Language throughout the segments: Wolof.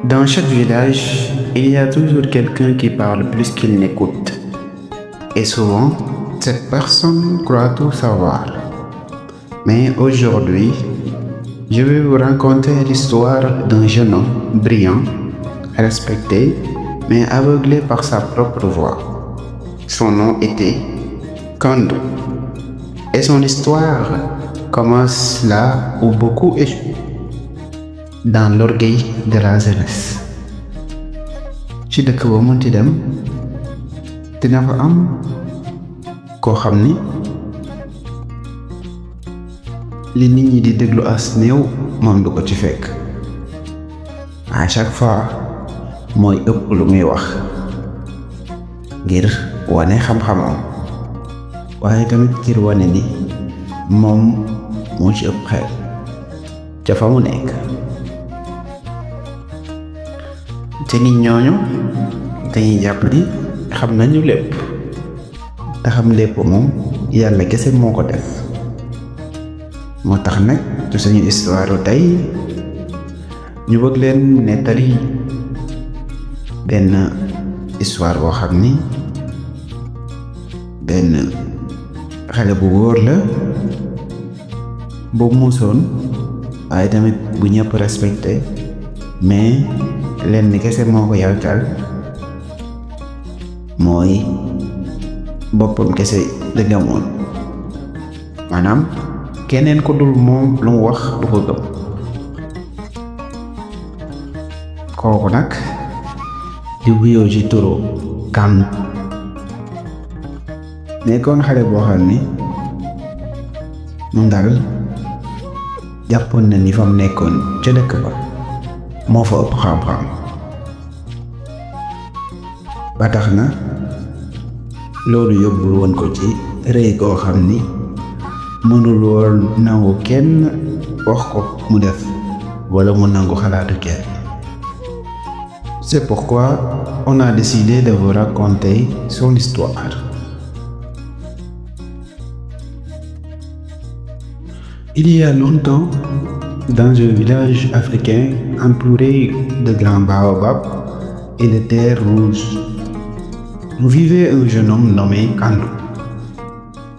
Dans chaque village, il y a toujours quelqu'un qui parle plus qu'il n'écoute. Et souvent, cette personne croit tout savoir. Mais aujourd'hui, je vais vous raconter l'histoire d'un jeune homme brillant, respecté, mais aveuglé par sa propre voix. Son nom était Kandou. Et son histoire commence là où beaucoup échouent, dans l'orgueil de la jeunesse. ci dëkk ba mënti dem dina fa am koo xam ni li nit ñi di déglu as néew moom du ko ci fekk. à chaque fois mooy ëpp lu muy wax ngir wane xam-xamam, waaye tamit ngir wane ni moom moo ci ëpp xel ca fa mu nekk. te nit ñooñu dañuy jàpp ni xam nañu lépp, te xam lépp moom yàlla kese moo ko def. moo tax nag ci suñu histoire tey ñu bëgg leen nettali benn histoire boo xam ni benn xale bu góor la bu muusoon, waaye tamit bu ñëpp respecté, mais lenn kese moo ko yàggal mooy boppam kese la gëmoon. maanaam keneen ko dul moom lu mu wax du ko gëm. kooku nag di wuyoo ci turu Kandou nekkoon xale boo xam ni moom daal jàppoon na ni fa mu nekkoon ca dëkk ba moo fa ëpp xam-xam, ba tax na loolu yóbbul woon ko ci rëy koo xam ni mënul woon nangu kenn wax ko mu def wala mu nangu xalaatu kenn. C'est pourquoi on a décidé de vous raconter son histoire. Il y a longtemps, dans un village africain entouré de grands baobabs et de terres rouges, vivait un jeune homme nommé Kandou.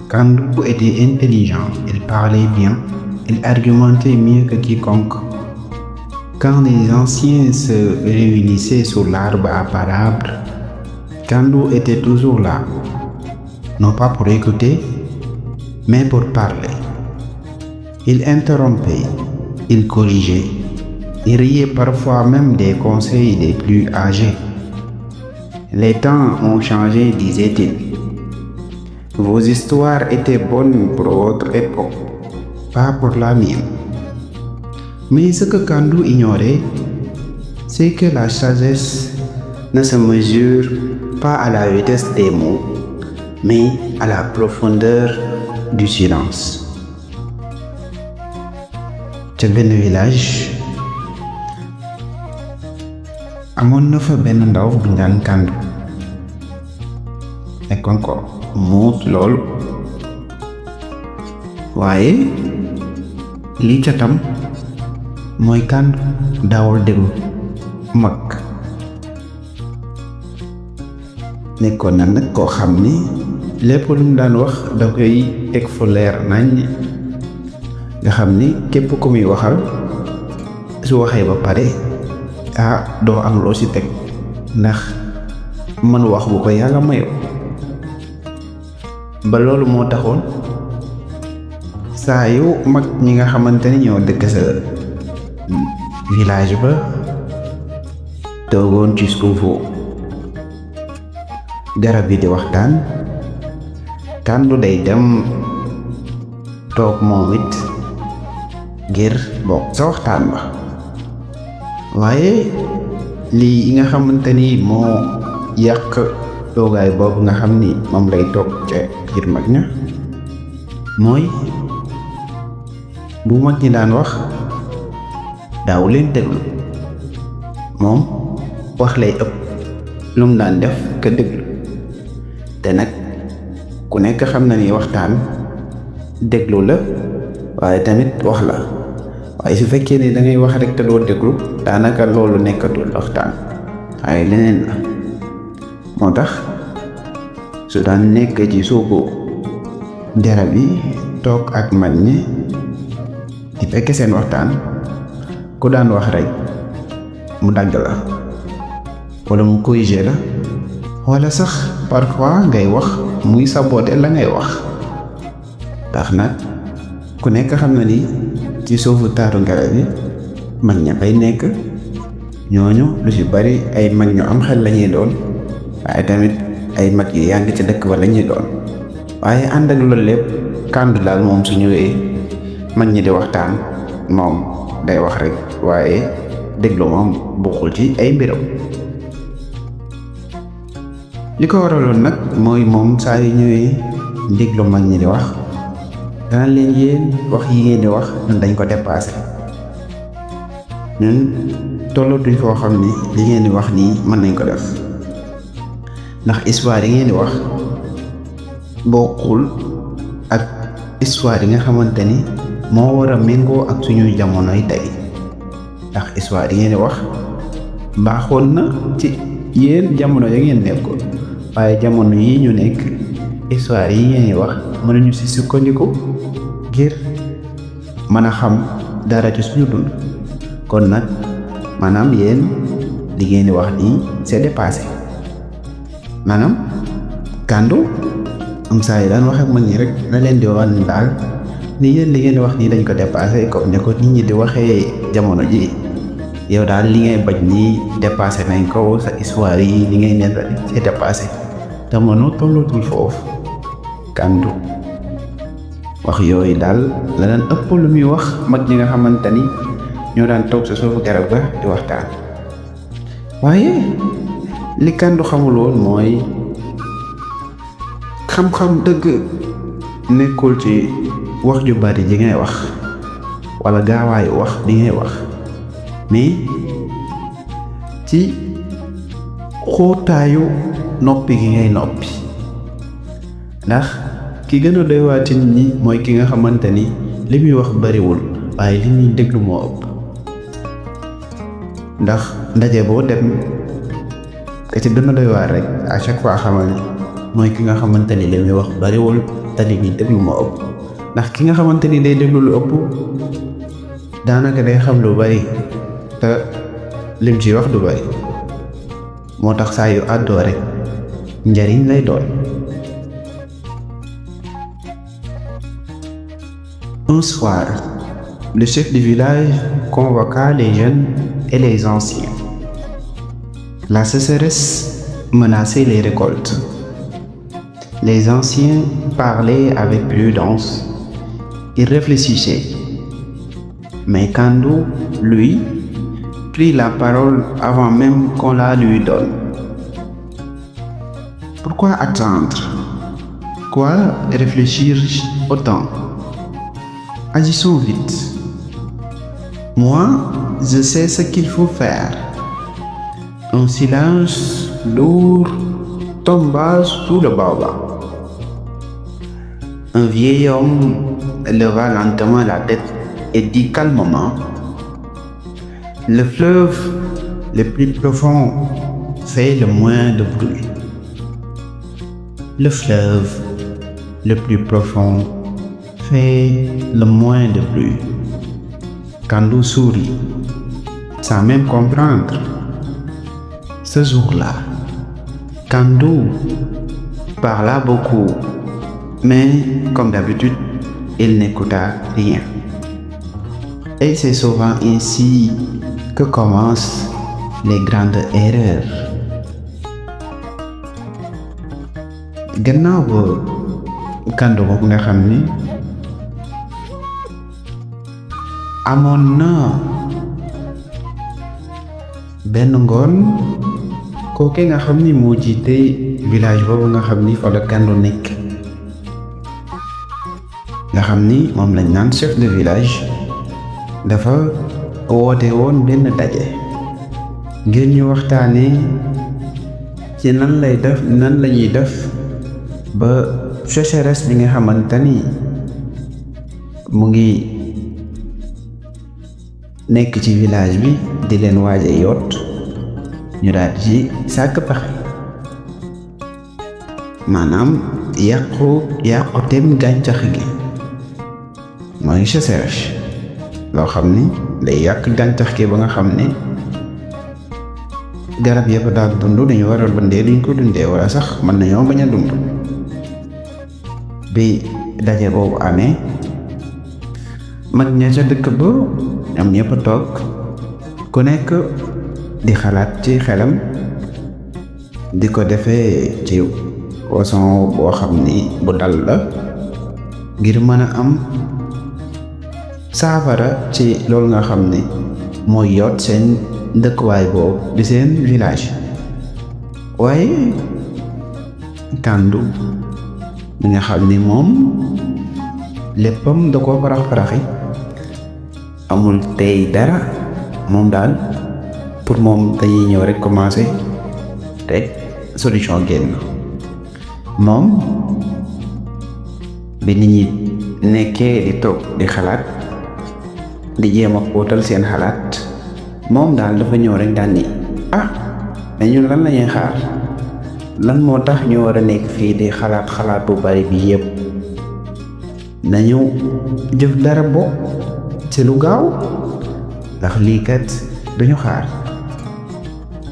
Kandou était intelligent, il parlait bien, il argumentait mieux que quiconque. Quand les anciens se réunissaient sous l'arbre à palabre, Kandou était toujours là, non pas pour écouter, mais pour parler. Il interrompait, il corrigeait, il riait parfois même des conseils des plus âgés. Les temps ont changé, disait-il. Vos histoires étaient bonnes pour votre époque, pas pour la mienne. Mais ce que Kandou ignorait, c'est que la sagesse ne se mesure pas à la vitesse des mots, mais à la profondeur du silence. ca benn village amoon na fa benn ndaw bu ñu daan Kandou, nekkoon ko muus loolu, waaye lii ca tam mooy Kandou daawul déglu mag. nekkoon na nag koo xam ni lépp lu mu daan wax da koy teg fu leer nañ, nga xam ni képp ku muy waxal su waxee ba pare doo am loo ci teg, ndax mën wax bu ko yàlla mayoo. ba loolu moo taxoon saa yu mag ñi nga xamante ni ñoo dëkk sa village ba toogoon ci suufu garab yi di waxtaan, Kandou day dem toog moom it ngir bokk sa waxtaan ba. waaye lii yi nga xamante ni moo yàq toogaay boobu nga xam ni moom lay toog ca biir mag ña mooy bu mag ñi daan wax daaw leen déglu, moom wax lay ëpp lu mu daan def ka déglu. te nag ku nekk xam na ni waxtaan déglu la, waaye tamit wax la, waaye su fekkee ne da ngay wax rek te doo déglu daanaka loolu nekkatul waxtaan waaye leneen la. moo tax su daan nekk ci suufu dara bi toog ak mag ñi di fekke seen waxtaan, ku daan wax rek mu dagg la wala mu corriger la, wala sax parfois ngay wax muy saboter la ngay wax. tax nag ku nekk xam na ni ci suufu taatu garab yi mag ña fay nekk, ñooñu lu ci bari ay mag ñu am xel lañuy doon, waaye tamit ay mag yu yàgg ci dëkk ba lañuy doon. waaye ànd ak loolu lépp kàndu daal moom su ñëwee mag ñi di waxtaan moom day wax rek, waaye déglu moom bokkul ci ay mbiram. li ko waraloon nag mooy moom saa yu ñëwee déglu mag ñi di wax dana leen yéen wax yi ngeen di wax ñun dañ ko dépassé, ñun tollatuñ foo xam ni li ngeen di wax nii mën nañ ko def, ndax histoire yi ngeen di wax bokkul ak histoire yi nga xamante ni moo war a méngoo ak suñuy jamonoy tey. ndax histoire yi ngeen di wax baaxoon na ci yéen jamono ya ngeen nekkoon, waaye jamono yi ñu nekk histoire yi ngeen di wax mënuñu ci sukkandiku ngir mën a xam dara ci suñu dund. kon nag maanaam yéen li ngeen di wax nii c'est dépassé. maanaam kàndu am saa yi daan wax ak mag ñi rek na leen di wax ni daal ni yéen li ngeen di wax nii dañ ko dépassé, comme ne ko nit ñi di waxee jamono ji. yow daal li ngay bañ nii dépassé nañ ko, sa histoire yi li ngay nettali c'est dépassé, jamono tollatul foofu. kàndu wax yooyu daal la daan ëpp lu muy wax mag ñi nga xamante ni ñoo daan toog sa suufu garab ga di waxtaan. waaye li kàndu xamul woon mooy xam-xam dëgg nekkul ci wax ju bari ji ngay wax wala gaawaayu wax di ngay wax, mais ci xóotaayu noppi gi ngay noppi. ndax ki gën a doy waar ci nit ñi mooy ki nga xamante ni li muy wax bariwul waaye li ñuy déglu moo ëpp. ndax ndaje boo dem te ci gën a doy waar rek à chaque fois xamal ni mooy ki nga xamante ni li muy wax bariwul te li ñuy déglu moo ëpp. ndax ki nga xamante ni day déglu lu ëpp daanaka day xam lu bari te lim ci wax du bari, moo tax saa yu àddoo rek njariñ lay doon. Un soir, le chef du village convoqua les jeunes et les anciens. La sécheresse menaçait les récoltes. Les anciens parlaient avec prudence. Ils réfléchissaient. Mais Kandou, lui, prit la parole avant même qu'on la lui donne. Pourquoi attendre? Quoi réfléchir autant? Agissons vite. Moi, je sais ce qu'il faut faire. Un silence lourd tomba sous le baobab. Un vieil homme leva lentement la tête et dit calmement: le fleuve le plus profond fait le moins de bruit. Le fleuve le plus profond fait le moins de bruit. Kandou sourit, sans même comprendre. Ce jour-là, Kandou parla beaucoup, mais comme d'habitude, il n'écouta rien. Et c'est souvent ainsi que commencent les grandes erreurs. Gannaaw ba Kandou boobu nga xam ni amoon na benn ngoon, kooke nga xam ni moo jiite village boobu nga xam ni fa la Kandou nekk, nga xam ni moom lañ naan chef de village, dafa woote woon benn daje ngir ñu waxtaanee ci nan la ñuy def ba sécheresse bi nga xamante ni mu ngi nekk ci village bi di leen waaja yoot ñu daal ci sàkk pexe maanaam yàquteem gàncax gi mooy sécheresse loo xam ni day yàq gàncax gi ba nga xam ne garab yëpp daal dund dañu war a dundee duñ ko dundee wala sax mën nañoo bañ a dund. bi daje boobu amee mag ña ca dëkk ba am ñëpp toog ku nekk di xalaat ci xelam di ko defee ci façon boo xam ni bu dal la ngir mën a am saafara ci loolu nga xam ni mooy yoot seen dëkkuwaay boobu di seen village. waaye Kàndu mi nga xam ni moom léppam da ko farax-faraxi amul tey dara moom daal pour moom dañuy ñëw rek commencé rek solution génn. moom bi nit ñi nekkee di toog di xalaat di jéem a xóotal seen xalaat moom daal dafa ñëw rek daal ni mais ñun lan lañuy xaar lan moo tax ñu war a nekk fii di xalaat bu bari bi yëpp nañu jëf dara bo ci lu gaaw ndax lii kat duñu xaar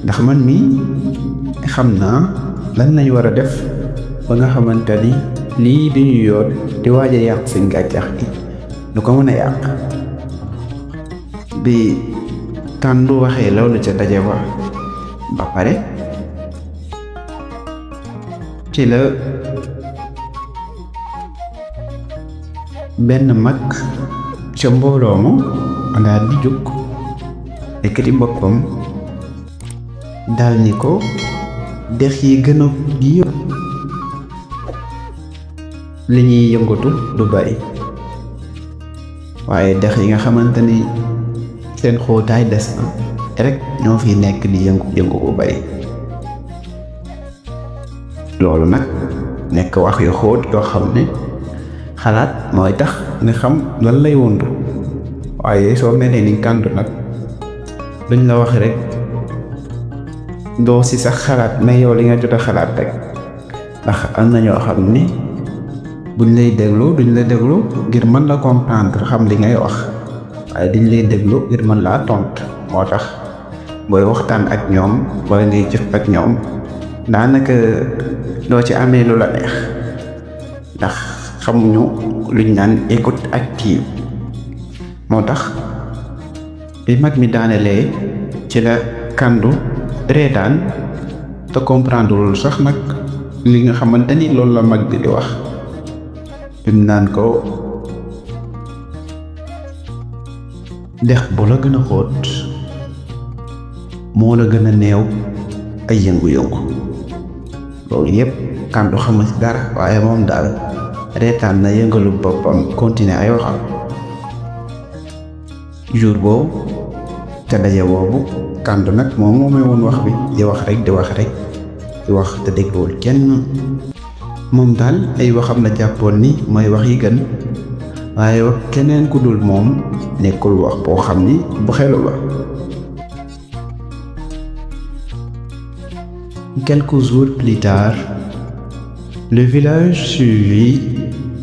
ndax man mi xam naa lan lañ war a def ba nga xamante ni lii di ñu yoot di waaj a yàq seen gàncax gi lu ko mën a yàq. bi Kàndu waxee loolu ca daje ba pare ci la benn mag ca mbooloo ma daal di jóg ekkati boppam daal ni ko dex yi gën a yëpp li ñuy yëngatu du bari waaye dex yi nga xamante ni seen xóotaay des na rek ñoo fi nekk di yëngu bu bari. loolu nag nekk wax yu xóot yoo xam ne xalaat mooy tax nga xam lan lay wundu waaye soo melee ni Kàndu nag duñ la wax rek doo si sax xalaat mais yow li nga jot a xalaat rek ndax am na ñoo xam ni buñ lay déglu duñ la déglu ngir mën la comprendre xam li ngay wax waaye duñ lay déglu ngir mën laa tontu moo tax booy waxtaan ak ñoom wala ngay jëf ak ñoom daanaka doo ci amee lu la neex ndax xamuñu luñ naan écoute active. moo tax bi mag mi daanelee ci la Kàndu reetaan te comprendre lul sax nag li nga xamante ni loolu la mag bi di wax bi mu naan ko dex bu la gën a xóot moo la gën a néew ay yëngu-yëngu. loolu yëpp Kàndu xamul ci dara waaye moom daal reetaan na yëngalu boppam continuer ay waxam. jour boobu ca daje boobu Kàndu nag moom moomee woon wax bi di wax rek di wax te dégluwul kenn. moom daal ay waxam la jàppoon ni mooy wax yi gën waaye wax keneen ku dul moom nekkul wax boo xam ni bu xelu la. Quelques jours plus tard, le village suivit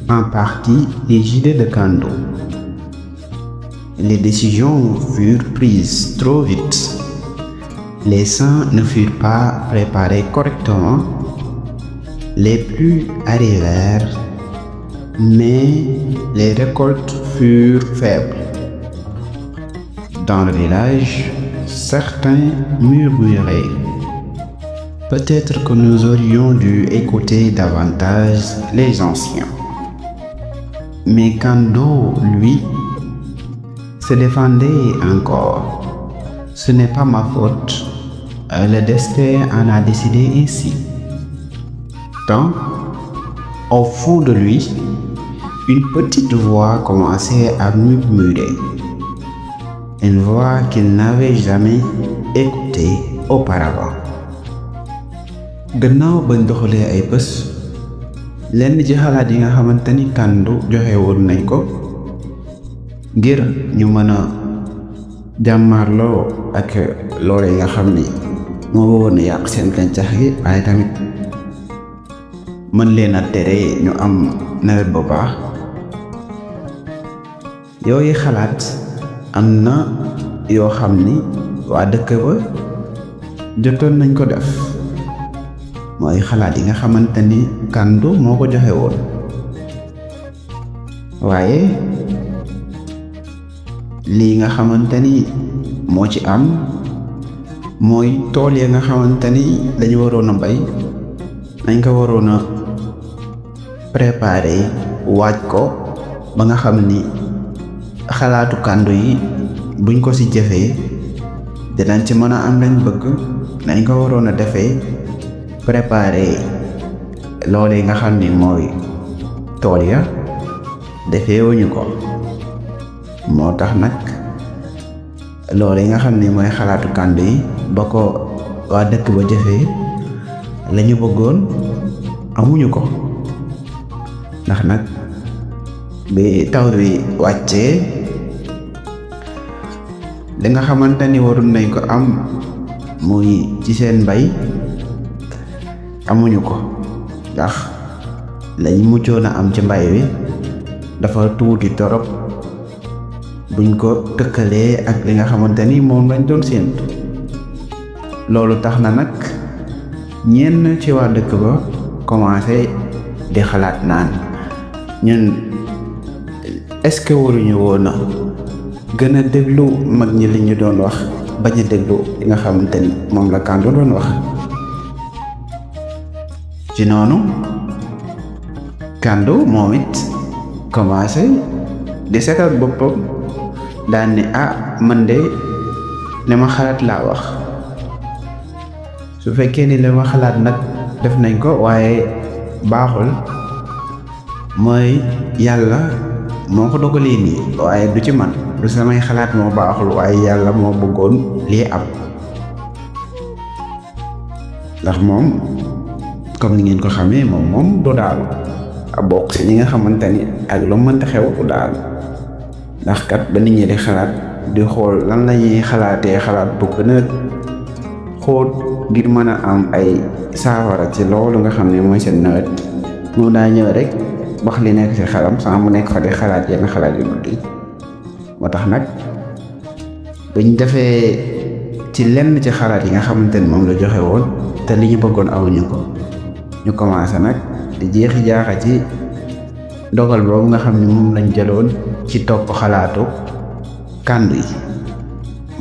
en partie les idées de Kàndu. Les décisions furent prises trop vite. Les champs ne furent pas préparés correctement. Les pluies arrivèrent, mais les récoltes furent faibles. Dans le village, certains murmuraient: peut-être que nous aurions dû écouter davantage les anciens. Mais Kàndu, lui, se défendait encore. Ce n'est pas ma faute. Le destin en a décidé ainsi. Tant, au fond de lui, une petite voix commençait à murmurer. Une voix qu'il n'avait jamais écoutée auparavant. gannaaw bañ doxalee ay bés lenn ci xalaat yi nga xamante ni Kàndu joxe woon nañ ko ngir ñu mën a jàmmaarloo ak loole yi nga xam ni moo bëggoon a yàq seen gàncax gi, waaye tamit mën leen a tere ñu am nawet bu baax. yooyu xalaat am na yoo xam ni waa dëkk ba jotoon nañ ko def, mooy xalaat yi nga xamante ni Kàndu moo ko joxe woon. waaye lii nga xamante ni moo ci am mooy tool ya nga xamante ni dañu waroon a bay, nañ ko waroon a préparer waaj ko ba nga xam ni xalaatu Kàndu yi buñ ko ci jëfee dinañ ci mën a am lañ bëgg. nañ ko waroon a defee préparer loolee nga xam ni mooy tool ya defee wuñu ko. moo tax nag loolu yi nga xam ni mooy xalaatu Kàndu yi ba ko waa dëkk ba jëfee la ñu bëggoon amuñu ko. ndax nag bi taw bi wàccee li nga xamante ni waroon nañ ko am muy ci seen mbay amuñu ko, ndax lañ mujjoon a am ci mbay wi dafa tuuti torop buñ ko tëkkalee ak li nga xamante ni moom lañ doon séentu. loolu tax na nag ñenn ci waa dëkk ba commencé di xalaat naan ñun est-ce que waruñu woon a gën a déglu mag ñi li ñu doon wax bañ a déglu li nga xamante ni moom la Kàndu doon wax. ci noonu Kàndu moom it commencé di seetal boppam daan ne man de li ma xalaat laa wax. su fekkee ni li ma xalaat nag def nañ ko waaye baaxul, mooy yàlla moo ko dogalee nii waaye du ci man, du samay xalaat moo baaxul waaye yàlla moo bëggoon lii am. ndax moom comme ni ngeen ko xamee moom du daal a bokk si ñi nga xamante ni ak lu mënta xew du daal. ndax kat ba nit ñi di xalaat di xool lan la ñuy xalaatee xalaat bu gën a xóot ngir mën a am ay saafara ci loolu nga xam ne mooy seen nawet, moom daa ñëw rek wax li nekk ci xelam sama mu nekk fa di xalaat yenn xalaat yu guddi. moo tax nag buñ defee ci lenn ci xalaat yi nga xamante ni moom la joxe woon te li ñu bëggoon awuñu ko, ñu commencé nag di jeexi jaaxa ci dogal boobu nga xam ne moom lañ jëloon ci topp xalaatu Kàndu yi.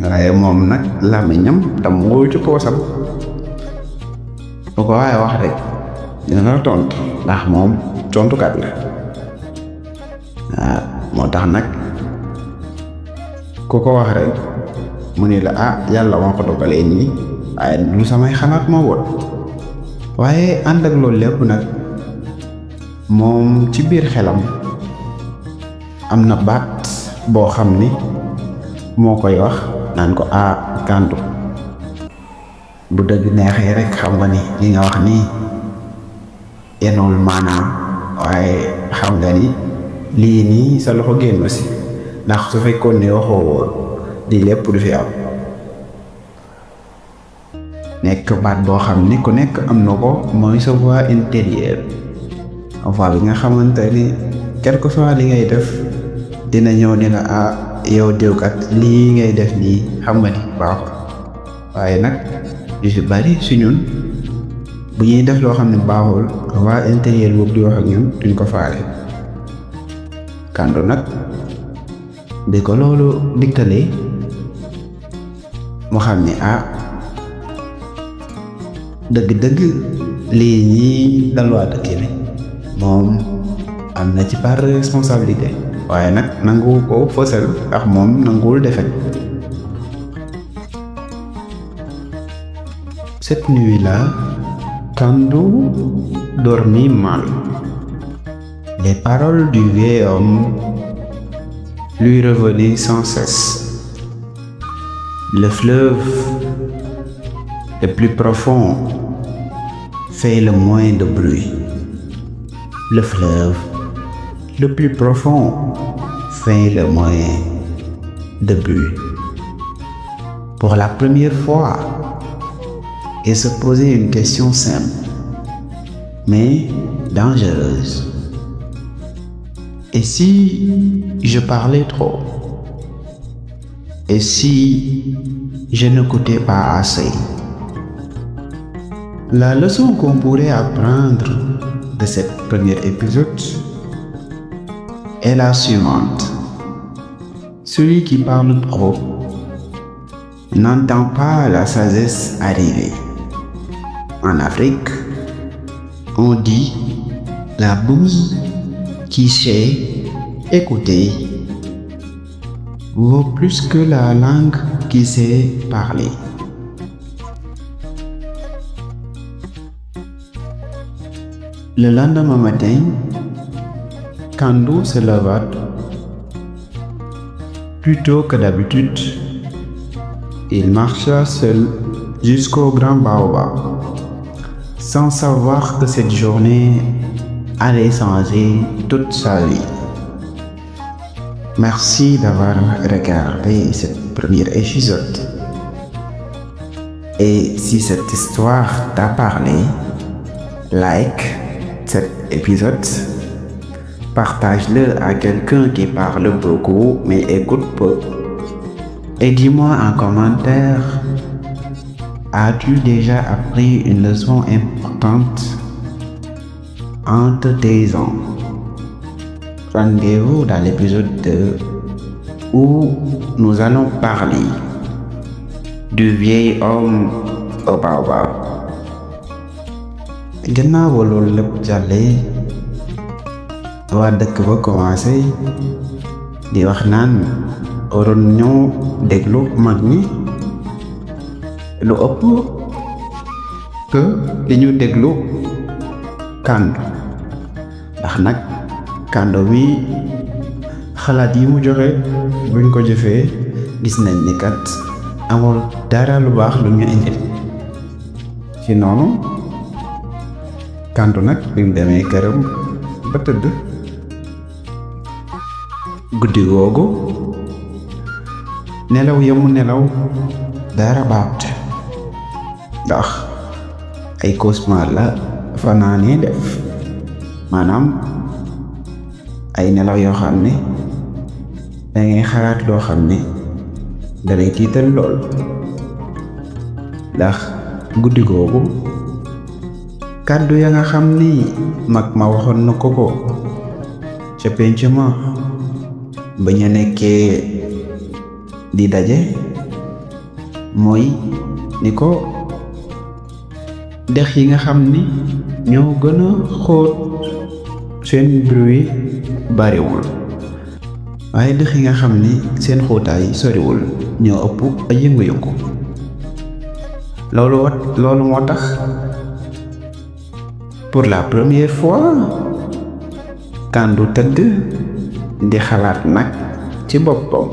waaye moom nag làmmiñam dam wóoy ci poosam, bu ko waaye wax rek dina la tontu ndax moom tontukat la. moo tax nag ku ko wax rek mu ni la yàlla moo ko dogalee nii waaye lu samay xalaat moo woon. waaye ànd ak loolu lépp nag moom ci biir xelam am na baat boo xam ni moo koy wax naan ko Kàndu bu dëgg neexee rek xam nga ni li nga wax nii yenul maanaam, waaye xam nga ni lii nii sa loxo génn si, ndax su fekkoon ne waxoo woon di lépp du fi am. nekk baat boo xam ni ku nekk am na ko, mooy sa voix intérieure, voix bi nga xamante ni quel que soit li ngay def dina ñëw ni la yow diwkat lii ngay def nii xam nga ni baaxul. waaye nag yu si bari su ñun bu ñuy def loo xam ne baaxul voix intérieure boobu di wax ak ñun duñ ko faale. Kàndu nag di ko loolu digtalee mu xam ni dëgg-dëgg lii ñii dal waa dëkk bi moom am na ci part responsabilité, waaye nag nanguwu ko fësal ndax moom nanguwul defet. Cette nuit-là, Kàndu dormit mal. Les paroles du vieil homme lui revenaient sans cesse. Le fleuve le plus profond fait le moins de bruit. Le fleuve le plus profond fait le moins de bruit. pour la première fois et se poser une question simple, mais dangereuse. Et si je parlais trop? Et si je n'écoutais pas assez? La leçon qu'on pourrait apprendre de cet premier épisode est la suivante. Celui qui parle trop n'entend pas la sagesse arriver. En Afrique, on dit la bouche qui sait écouter vaut plus que la langue qui sait parler. Le lendemain matin, Kandou se leva plus tôt que d'habitude. Il marcha seul jusqu'au grand baobab, sans savoir que cette journée allait changer toute sa vie. Merci d'avoir regardé ce premier épisode. Et si cette histoire t'a parlé, like cet épisode, partage-le à quelqu'un qui parle beaucoup mais écoute peu. Et dis-moi en commentaire, as-tu déjà appris une leçon importante entre tes ans? Rendez-vous dans l'épisode 2 où nous allons parler du vieil homme au baobab. Gannaaw ba loolu lépp jàllee, waa dëkk ba commencé di wax naan waroon ñoo déglu mag ñi lu ëpp que li ñu déglu Kandou, ndax nag Kandou bi xalaat yi mu joxe buñ ko jëfee gis nañ ni kat amul dara lu baax lu ñu indil. ci noonu Kandou nag bi mu demee këram ba tëdd guddi googu nelaw yamu nelaw dara baaxut, ndax ay cauchemar la fanaanee def, maanaam ay nelaw yoo xam ne dangay xalaat loo xam ne dalay tiital lool. ndax guddi googu kàddu ya nga xam ni mag ma waxoon na ko ca pénc ma ba ñu nekkee di daje mooy ni ko dex yi nga xam ni ñoo gën a xóot seen bruit bariwul, waaye dex yi nga xam ni seen xóotaay soriwul ñoo ëpp ay yëngu-yëngu. loolu moo tax pour la première fois Kandou tëdd di xalaat nag ci boppam,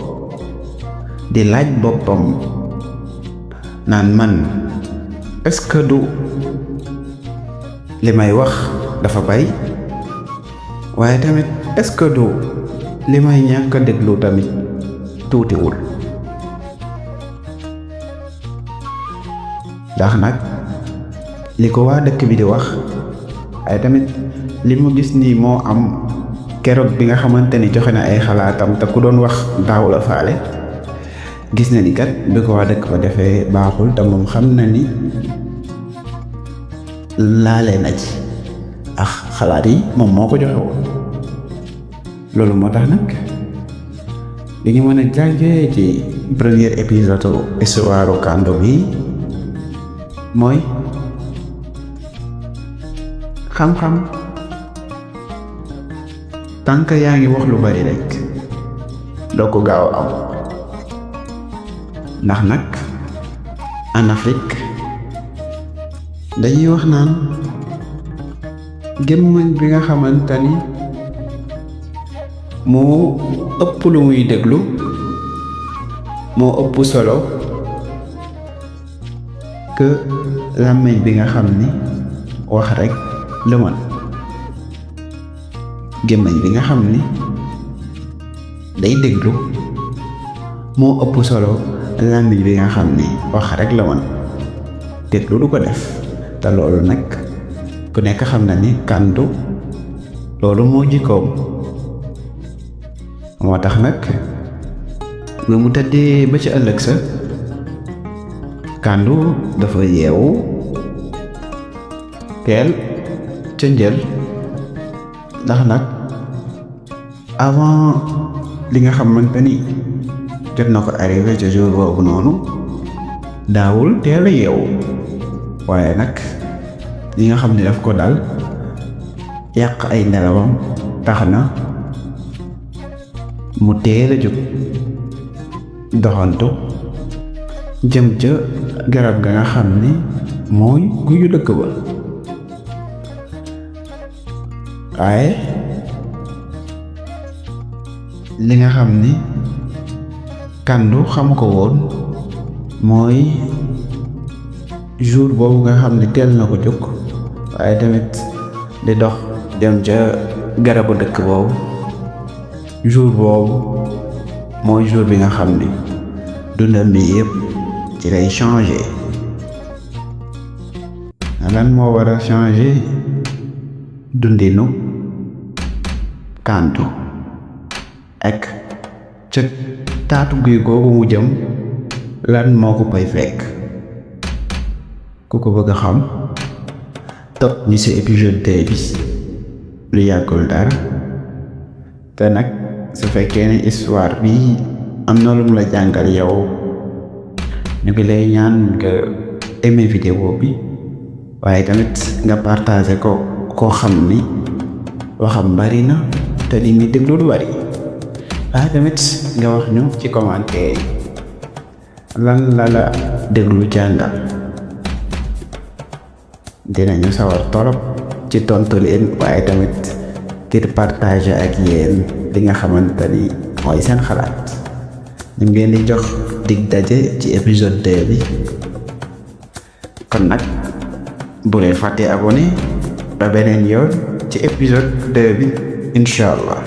di laaj boppam naan man est-ce que du li may wax dafa bay, waaye tamit est-ce que du li may ñàkk a déglu tamit tuutiwul. ndax nag li ko waa dëkk bi di wax ay tamit li mu gis nii moo am keroog bi nga xamante ni joxe na ay xalaatam te ku doon wax daaw la faale, gis na ni kat bi ko waa dëkk ba defee baaxul te moom xam na ni laale na ci ak xalaat yi moom moo ko joxe woon. loolu moo tax nag li ñu mën a jàngee ci premier épisode histoire Kandou bi mooy xam-xam tànk yaa ngi wax lu bari rek doo ko gaaw am, ndax nag en Afrique dañuy wax naan gémmiñ bi nga xamante ni moo ëpp lu muy déglu moo ëpp solo que làmmiñ bi nga xam ni wax rek la mën. gémmiñ bi nga xam ni day déglu moo ëpp solo làmmiñ bi nga xam ni wax rek la woon déglu du ko def te loolu nag ku nekk xam na ni kàndu loolu moo jikkoom. moo tax nag ba mu tëddee ba ci ëllëg sa kàndu dafa yeewu teel ca njël ndax nag avant li nga xamante ni jot na ko arrivé ca jour boobu noonu daawul teel a yeewu waaye nag li nga xam ne daf ko dal yàq ay nelawam tax na mu teel a jóg doxantu jëm ca garab ga nga xam ni mooy guyu dëkk ba. waaye li nga xam ni kàndu xamu ko woon mooy jour boobu nga xam ni teel na ko jóg waaye tamit di dox dem ca garabu dëkk boobu jour boobu mooy jour bi nga xam ni dundam bi yëpp ci lay changé. lan moo war a changé dundinu kàndu ak ca taatu guy googu mu jëm lan moo ko koy fekk ku ko bëgg a xam topp ñu ci épisode 2 bi lu yàggul dara. te nag su fekkee ne histoire bi am na lu mu la jàngal yow ñu ngi lay ñaan nga aimé vidéo bi waaye tamit nga partagé ko koo xam ni waxam bari na te li muy déglu du bari. waaye tamit nga wax ñu ci commentaire lan la déglu jàngal dinañu sawar torop ci tontu leen waaye tamit ngir partager ak yéen li nga xamante ni mooy seen xalaat. ñu ngi leen di jox dig daje ci épisode 2 bi kon nag bu leen fàtte abonné ba beneen yoon ci épisode 2 bi incha allah.